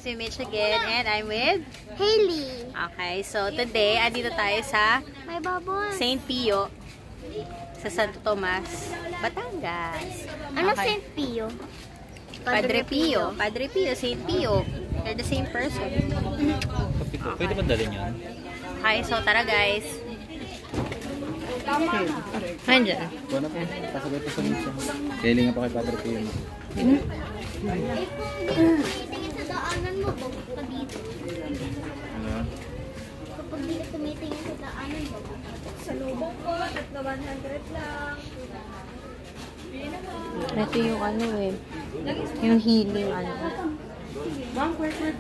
si Mitch again and I'm with Hailey. Okay, so today, andito tayo sa May babon. St. Pio sa Santo Tomas, Batangas. Ano Okay. St. Pio? Padre Pio. Padre Pio, St. Pio. They're the same person. Okay. Pwede ba dalhin yun? Okay, so tara guys. Nandiyan. Buwan na po. Pasagay po sa minsan. Kailingan pa kay Padre Pio. Tumitingin sa daanan mo, babog ka dito. Ano? Kapag di ka tumitingin sa daanan mo, sa lubong ko, at 100 lang. Ito yung ano eh. Yung healing ano. Ma'am, wait na.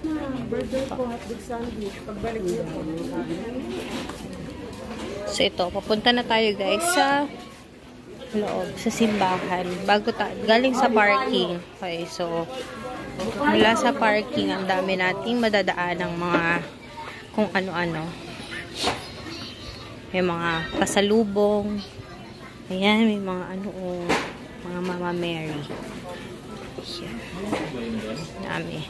Burger po, hotdog sandwich. Pagbalik niyo po. So ito, papunta na tayo guys sa loob, sa simbahan. Galing sa parking. Okay, so mula sa parking, ang dami nating madadaan ng mga kung ano-ano. May mga pasalubong. Ayan, may mga ano, mga Mama Mary. Ayan. Dami.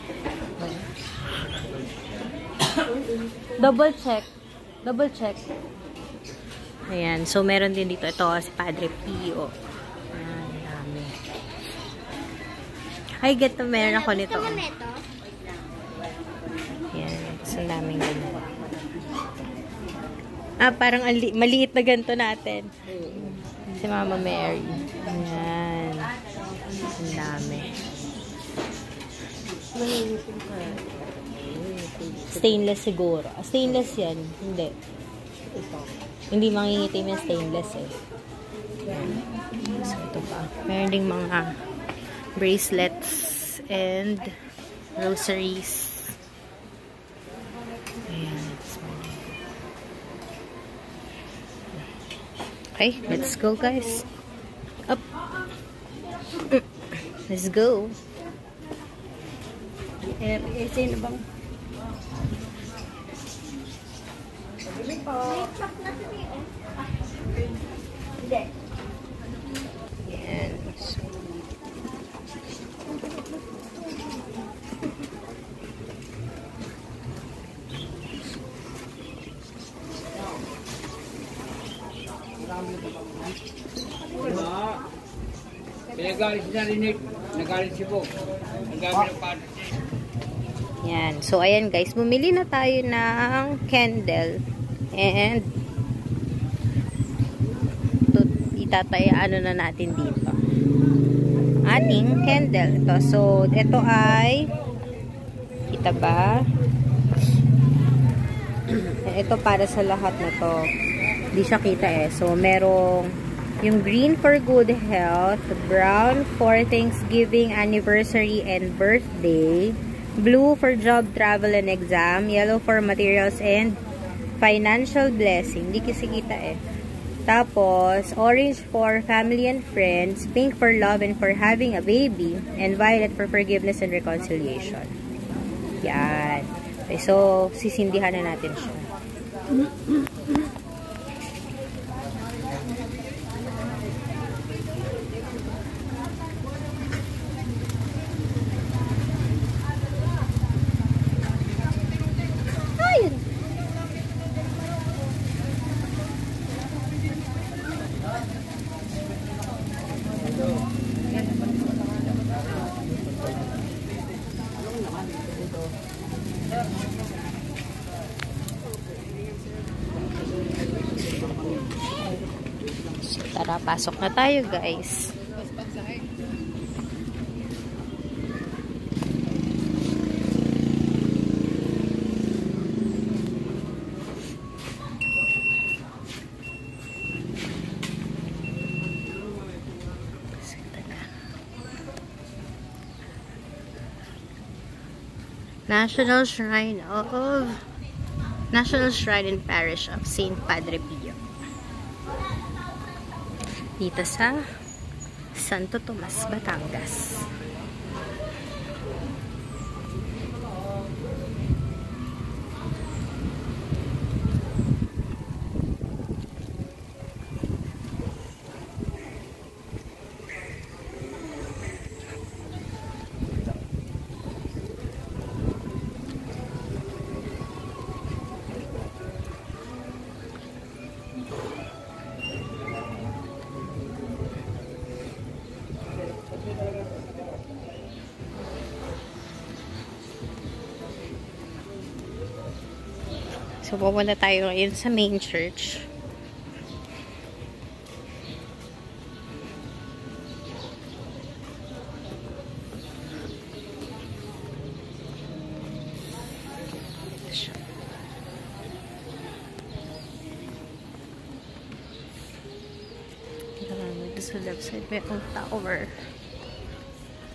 Double check. Double check. Ayan. So, meron din dito. Ito, si Padre Pio. Ayan, dami. Ay, geto. Meron ako nito. Ayan. So, daming ganito. Parang maliit na ganito natin. Si Mama Mary. Ayan. Ang dami. Stainless siguro. Stainless yan. Hindi. Hindi mangingitim yung stainless eh. So, ito pa. Meron ding mga bracelets and rosaries. Ayan. Okay, let's go guys. Up. Let's go. Sino bang? May chop na sa niyo. Hindi. Ayan. Pinagalit na rinig. Nagalit si Bo. Ang gamit ng paano. Yan. So, ayan guys. Bumili na tayo ng candle. And itataya na natin dito. Ating candle. Ito. So, ito ay kita ba? Ito para sa lahat na to. Hindi siya kita eh. So, merong yung green for good health, brown for Thanksgiving, anniversary, and birthday, blue for job, travel, and exam, yellow for materials and financial blessing. Hindi kasi kita eh. Tapos, orange for family and friends, pink for love and for having a baby, and violet for forgiveness and reconciliation. Yan. Okay, so, sisindihan na natin siya. So, tara, pasok na tayo guys. National Shrine and Parish of St. Padre Pio. Dito sa Santo Tomas, Batangas. So, pupunta tayo ngayon sa main church. Dito sa left side, may tower.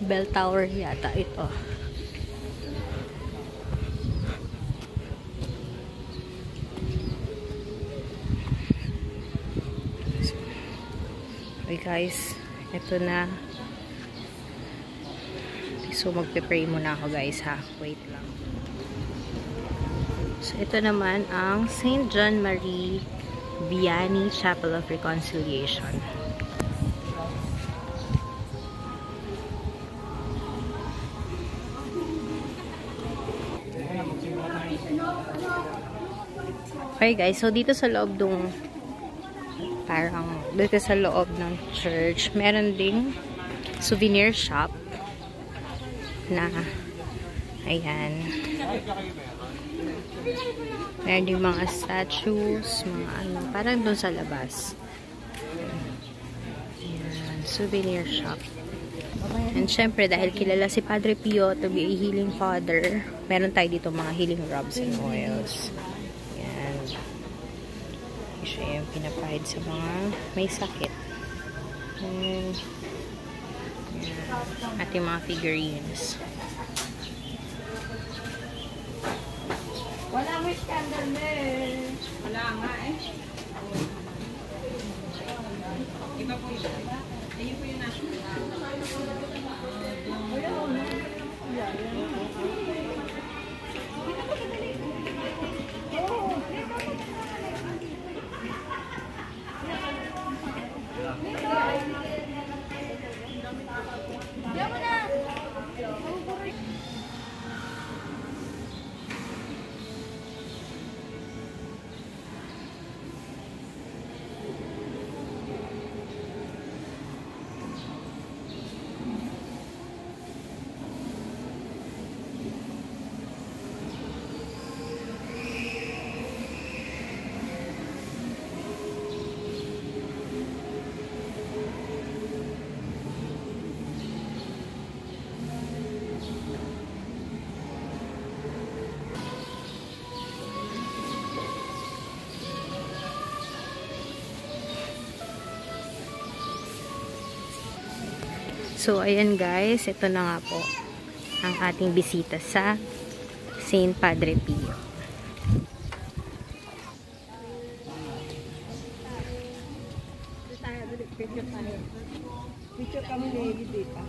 Bell tower yata ito. Okay guys, ito na. So magpe-pray muna ako guys ha. Wait lang. So ito naman ang St. John Marie Vianney Chapel of Reconciliation. Okay guys, so dito sa loob ng parang dito sa loob ng church, meron ding souvenir shop na ayan. Meron ding mga statues, mga ano, parang doon sa labas. Ayan, souvenir shop. And syempre, dahil kilala si Padre Pio to be a healing father, meron tayo dito mga healing rubs and oils. Ayan. Siya yung pinapahid sa mga may sakit. And, ayan. At yung mga figurines. Wala mo scandal na eh. Wala nga eh. Iba po yun. Ayun po yung national. So, ayan guys, ito na nga po ang ating bisita sa St. Padre Pio. Picture kami na dito.